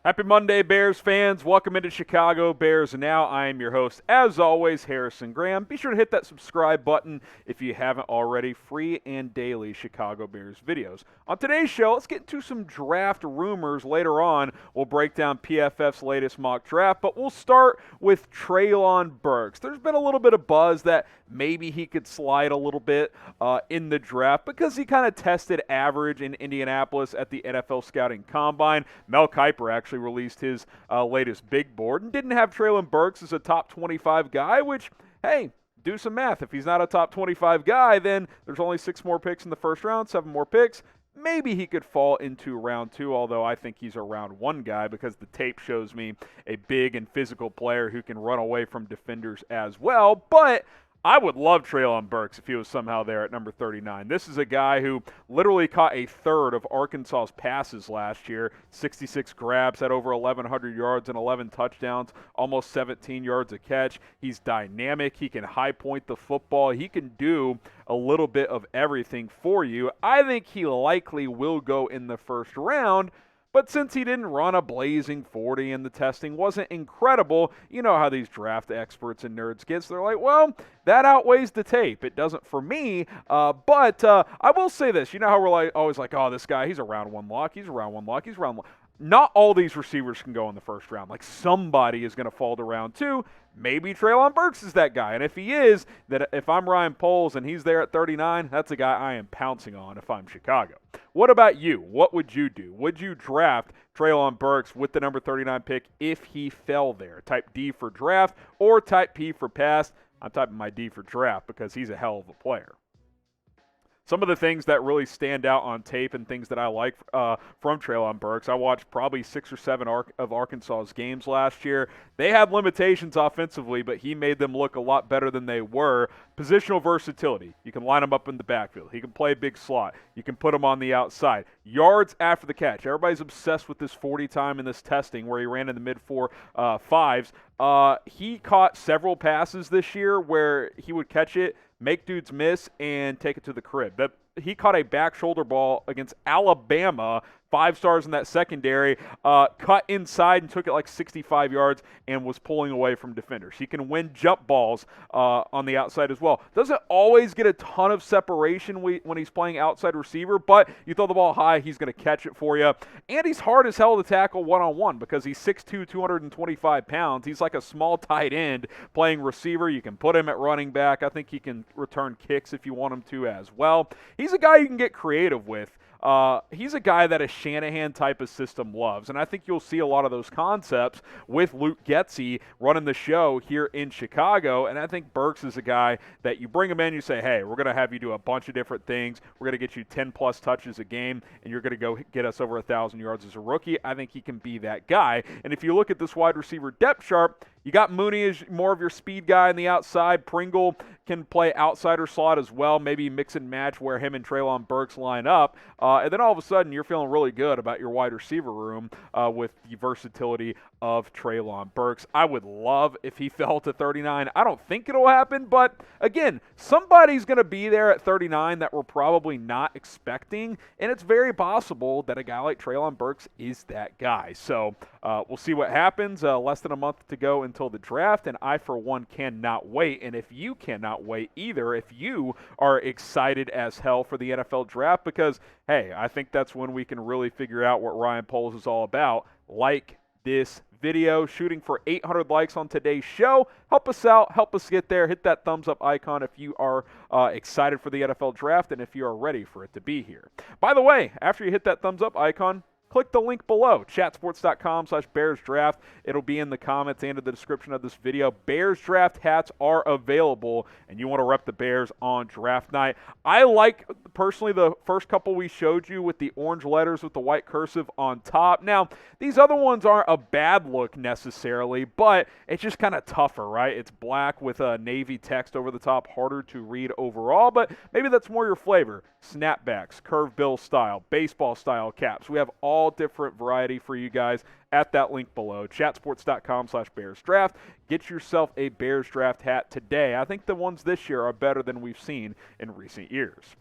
Happy Monday, Bears fans. Welcome into Chicago Bears Now. I am your host, as always, Harrison Graham. Be sure to hit that subscribe button if you haven't already. Free and daily Chicago Bears videos. On today's show, let's get into some draft rumors. Later on, we'll break down PFF's latest mock draft, but we'll start with Treylon Burks. There's been a little bit of buzz that maybe he could slide a little bit in the draft because he kind of tested average in Indianapolis at the NFL Scouting Combine. Mel Kiper actually released his latest big board and didn't have Treylon Burks as a top 25 guy, which, hey, do some math. If he's not a top 25 guy, then there's only 6 more picks in the first round, 7 more picks. Maybe he could fall into round 2, although I think he's a round 1 guy because the tape shows me a big and physical player who can run away from defenders as well. But I would love Treylon Burks if he was somehow there at number 39. This is a guy who literally caught a third of Arkansas's passes last year, 66 grabs, had over 1,100 yards and 11 touchdowns, almost 17 yards a catch. He's dynamic. He can high point the football. He can do a little bit of everything for you. I think he likely will go in the first round. But since he didn't run a blazing 40 and the testing wasn't incredible, you know how these draft experts and nerds get. So they're like, well, that outweighs the tape. It doesn't for me. But I will say this. You know how we're always like, oh, this guy, he's a round 1 lock. He's a round 1 lock. He's a round 1. Not all these receivers can go in the first round. Like somebody is going to fall to round 2. Maybe Treylon Burks is that guy. And if he is, that if I'm Ryan Poles and he's there at 39, that's a guy I am pouncing on if I'm Chicago. What about you? What would you do? Would you draft Treylon Burks with the number 39 pick if he fell there? Type D for draft or type P for pass. I'm typing my D for draft because he's a hell of a player. Some of the things that really stand out on tape and things that I like from Treylon Burks, I watched probably 6 or 7 of Arkansas's games last year. They had limitations offensively, but he made them look a lot better than they were. Positional versatility. You can line him up in the backfield. He can play big slot. You can put him on the outside. Yards after the catch. Everybody's obsessed with this 40 time in this testing where he ran in the mid-5s. He caught several passes this year where he would catch it, make dudes miss, and take it to the crib. He caught a back shoulder ball against Alabama, 5 stars in that secondary, cut inside and took it like 65 yards and was pulling away from defenders. He can win jump balls on the outside as well. Doesn't always get a ton of separation when he's playing outside receiver, but you throw the ball high, he's going to catch it for you. And he's hard as hell to tackle one-on-one because he's 6'2", 225 pounds. He's like a small tight end playing receiver. You can put him at running back. I think he can return kicks if you want him to as well. He's a guy you can get creative with. He's a guy that a Shanahan type of system loves, and I think you'll see a lot of those concepts with Luke Getsy running the show here in Chicago, and I think Burks is a guy that you bring him in, you say, hey, we're going to have you do a bunch of different things. We're going to get you 10-plus touches a game, and you're going to go get us over 1,000 yards as a rookie. I think he can be that guy, and if you look at this wide receiver depth chart, you got Mooney as more of your speed guy on the outside. Pringle can play outsider slot as well, maybe mix and match where him and Treylon Burks line up. And then all of a sudden, you're feeling really good about your wide receiver room with the versatility of Treylon Burks. I would love if he fell to 39. I don't think it'll happen, but again, somebody's going to be there at 39 that we're probably not expecting, and it's very possible that a guy like Treylon Burks is that guy. So we'll see what happens. Less than a month to go until the draft, and I, for one, cannot wait. And if you cannot wait either, if you are excited as hell for the NFL draft, because, hey, I think that's when we can really figure out what Ryan Poles is all about. Like this video, shooting for 800 likes on today's show. Help us out. Help us get there. Hit that thumbs up icon if you are excited for the NFL draft and if you are ready for it to be here. By the way, after you hit that thumbs up icon, click the link below, chatsports.com/BearsDraft. It'll be in the comments and in the description of this video. Bears Draft hats are available, and you want to rep the Bears on draft night. I like, personally, the first couple we showed you with the orange letters with the white cursive on top. Now, these other ones aren't a bad look necessarily, but it's just kind of tougher, right? It's black with a navy text over the top, harder to read overall, but maybe that's more your flavor. Snapbacks, curved bill style, baseball style caps. We have all different variety for you guys at that link below, chatsports.com/BearsDraft. Get yourself a Bears Draft hat today. I think the ones this year are better than we've seen in recent years.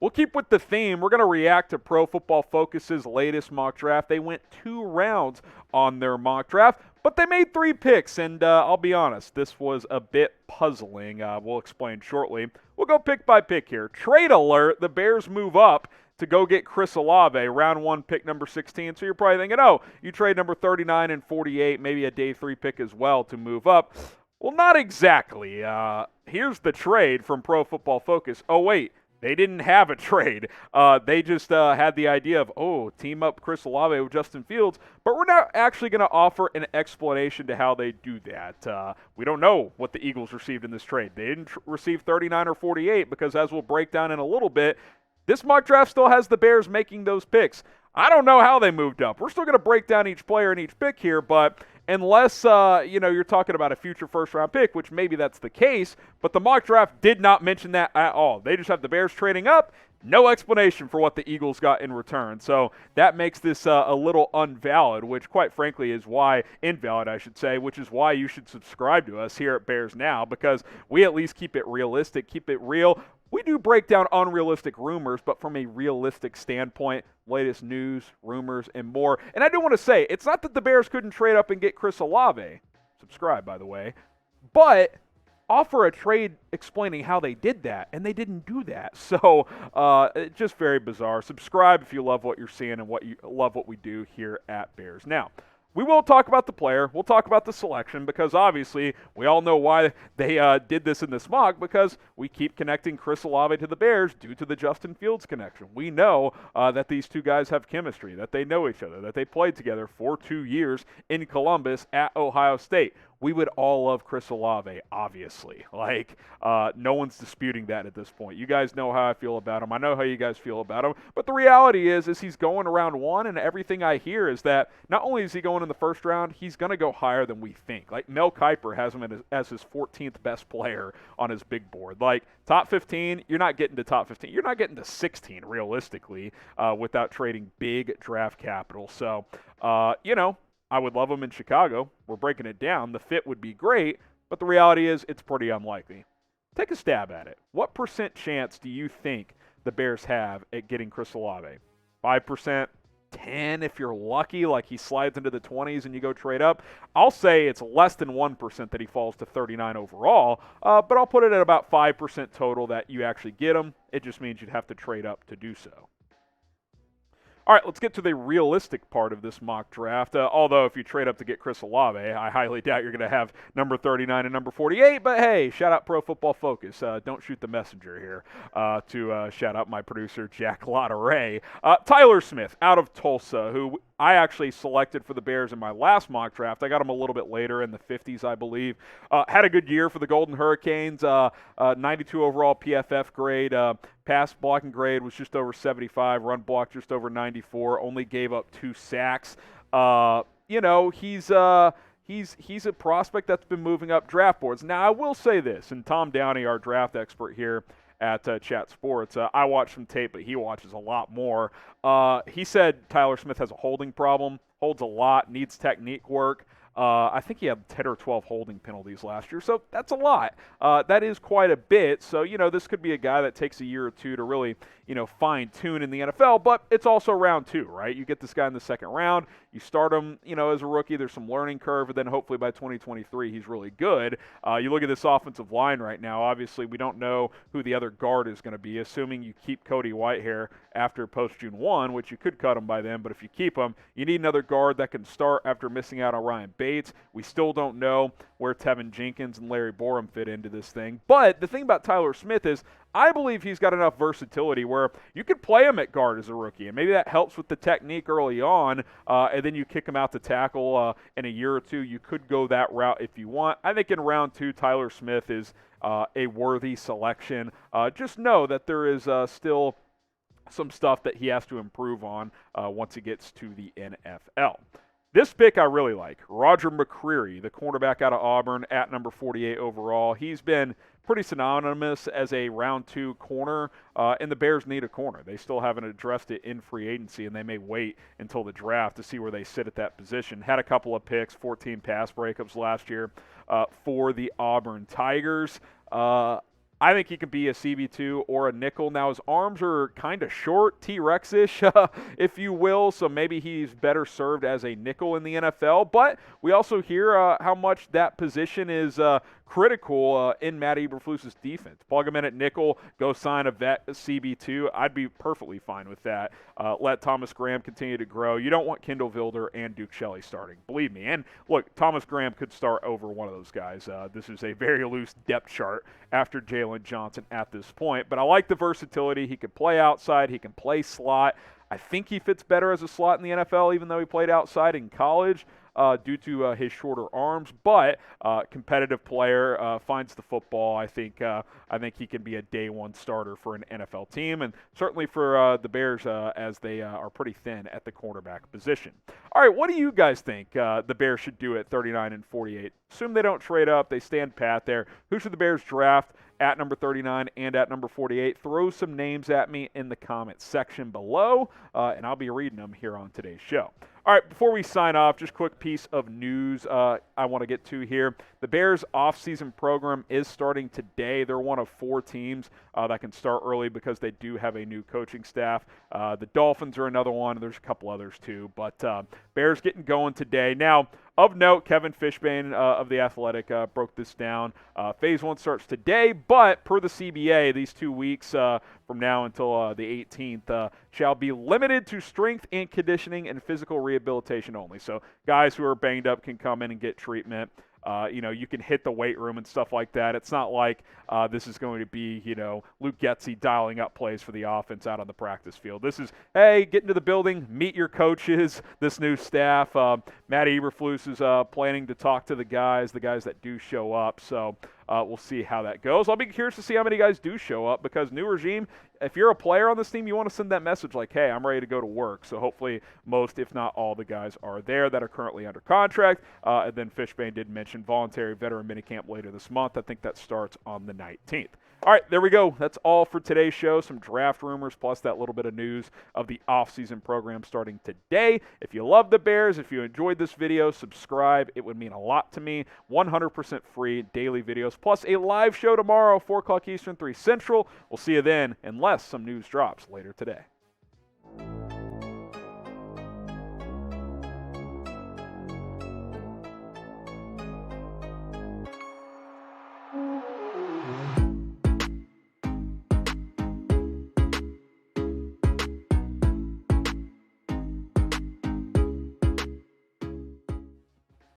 we'll keep with the theme. We're going to react to Pro Football Focus's latest mock draft. They went 2 rounds on their mock draft, but they made 3 picks, and I'll be honest, this was a bit puzzling. We'll explain shortly. We'll go pick by pick here. Trade alert, the Bears move up to go get Chris Olave, round 1 pick number 16. So you're probably thinking, oh, you trade number 39 and 48, maybe a day 3 pick as well to move up. Well, not exactly. Here's the trade from Pro Football Focus. Oh, wait. They didn't have a trade. They just had the idea of, team up Chris Olave with Justin Fields, but we're not actually going to offer an explanation to how they do that. We don't know what the Eagles received in this trade. They didn't receive 39 or 48 because, as we'll break down in a little bit, this mock draft still has the Bears making those picks. I don't know how they moved up. We're still going to break down each player and each pick here, but unless, you're talking about a future first-round pick, which maybe that's the case, but the mock draft did not mention that at all. They just have the Bears trading up, no explanation for what the Eagles got in return. So that makes this a little invalid, which quite frankly is why, invalid I should say, which is why you should subscribe to us here at Bears Now, because we at least keep it realistic, keep it real. We do break down unrealistic rumors, but from a realistic standpoint, latest news, rumors, and more. And I do want to say, it's not that the Bears couldn't trade up and get Chris Olave. Subscribe, by the way. But offer a trade explaining how they did that, and they didn't do that. So it's just very bizarre. Subscribe if you love what you're seeing and love what we do here at Bears Now. We will talk about the player. We'll talk about the selection because obviously we all know why they did this in this mock, because we keep connecting Chris Olave to the Bears due to the Justin Fields connection. We know that these two guys have chemistry, that they know each other, that they played together for 2 years in Columbus at Ohio State. We would all love Chris Olave, obviously. No one's disputing that at this point. You guys know how I feel about him. I know how you guys feel about him. But the reality is he's going around 1, and everything I hear is that not only is he going in the first round, he's going to go higher than we think. Mel Kiper has him as his 14th best player on his big board. Top 15, you're not getting to top 15. You're not getting to 16, realistically, without trading big draft capital. So, I would love him in Chicago. We're breaking it down. The fit would be great, but the reality is it's pretty unlikely. Take a stab at it. What % chance do you think the Bears have at getting Chris Olave? 5%? 10 if you're lucky, he slides into the 20s and you go trade up. I'll say it's less than 1% that he falls to 39 overall, but I'll put it at about 5% total that you actually get him. It just means you'd have to trade up to do so. All right, let's get to the realistic part of this mock draft. Although if you trade up to get Chris Olave, I highly doubt you're going to have number 39 and number 48. But hey, shout out Pro Football Focus. Don't shoot the messenger here. To shout out my producer, Jack Lotteray. Tyler Smith out of Tulsa, who I actually selected for the Bears in my last mock draft. I got him a little bit later in the 50s, I believe. Had a good year for the Golden Hurricanes. 92 overall PFF grade. Pass blocking grade was just over 75. Run block just over 94. Only gave up 2 sacks. He's a prospect that's been moving up draft boards. Now, I will say this, and Tom Downey, our draft expert here at Chat Sports, I watch some tape, but he watches a lot more. He said Tyler Smith has a holding problem, holds a lot, needs technique work. I think he had 10 or 12 holding penalties last year, so that's a lot. That is quite a bit. So, this could be a guy that takes a year or two to really, fine-tune in the NFL, but it's also round 2, right? You get this guy in the second round, you start him, as a rookie, there's some learning curve, and then hopefully by 2023 he's really good. You look at this offensive line right now, obviously we don't know who the other guard is going to be, assuming you keep Cody Whitehair after post-June 1, which you could cut him by then, but if you keep him, you need another guard that can start after missing out on Ryan Bates. We still don't know where Tevin Jenkins and Larry Borum fit into this thing. But the thing about Tyler Smith is I believe he's got enough versatility where you could play him at guard as a rookie, and maybe that helps with the technique early on, and then you kick him out to tackle in a year or two. You could go that route if you want. I think in round 2, Tyler Smith is a worthy selection. Just know that there is still some stuff that he has to improve on once he gets to the NFL. This pick I really like. Roger McCreary, the cornerback out of Auburn at number 48 overall. He's been pretty synonymous as a round 2 corner, and the Bears need a corner. They still haven't addressed it in free agency, and they may wait until the draft to see where they sit at that position. Had a couple of picks, 14 pass breakups last year for the Auburn Tigers. I think he could be a CB2 or a nickel. Now, his arms are kind of short, T-Rex-ish, if you will, so maybe he's better served as a nickel in the NFL. But we also hear how much that position is critical in Matt Eberflus's defense. Plug him in at nickel, go sign a vet CB2. I'd be perfectly fine with that. Let Thomas Graham continue to grow. You don't want Kendall Vilder and Duke Shelley starting, believe me. And look, Thomas Graham could start over one of those guys. This is a very loose depth chart after Jalen Johnson at this point. But I like the versatility. He can play outside. He can play slot. I think he fits better as a slot in the NFL, even though he played outside in college. Due to his shorter arms, but competitive player, finds the football. I think he can be a day one starter for an NFL team, and certainly for the Bears as they are pretty thin at the cornerback position. All right, what do you guys think the Bears should do at 39 and 48? Assume they don't trade up, they stand pat there. Who should the Bears draft at number 39 and at number 48? Throw some names at me in the comments section below, and I'll be reading them here on today's show. All right, before we sign off, just a quick piece of news I want to get to here. The Bears' offseason program is starting today. They're one of 4 teams that can start early because they do have a new coaching staff. The Dolphins are another one. There's a couple others too. But Bears getting going today. Now, of note, Kevin Fishbain of The Athletic broke this down. Phase 1 starts today, but per the CBA, these 2 weeks from now until the 18th shall be limited to strength and conditioning and physical rehabilitation only. So guys who are banged up can come in and get treatment. You can hit the weight room and stuff like that. It's not like this is going to be, Luke Getsy dialing up plays for the offense out on the practice field. This is, hey, get into the building, meet your coaches, this new staff. Matt Eberflus is planning to talk to the guys that do show up. So we'll see how that goes. I'll be curious to see how many guys do show up because new regime, if you're a player on this team, you want to send that message like, hey, I'm ready to go to work. So hopefully most, if not all, the guys are there that are currently under contract. And then Fishbain did mention voluntary veteran minicamp later this month. I think that starts on the 19th. All right, there we go. That's all for today's show. Some draft rumors plus that little bit of news of the offseason program starting today. If you love the Bears, if you enjoyed this video, subscribe. It would mean a lot to me. 100% free daily videos plus a live show tomorrow, 4 o'clock Eastern, 3 Central. We'll see you then, unless some news drops later today.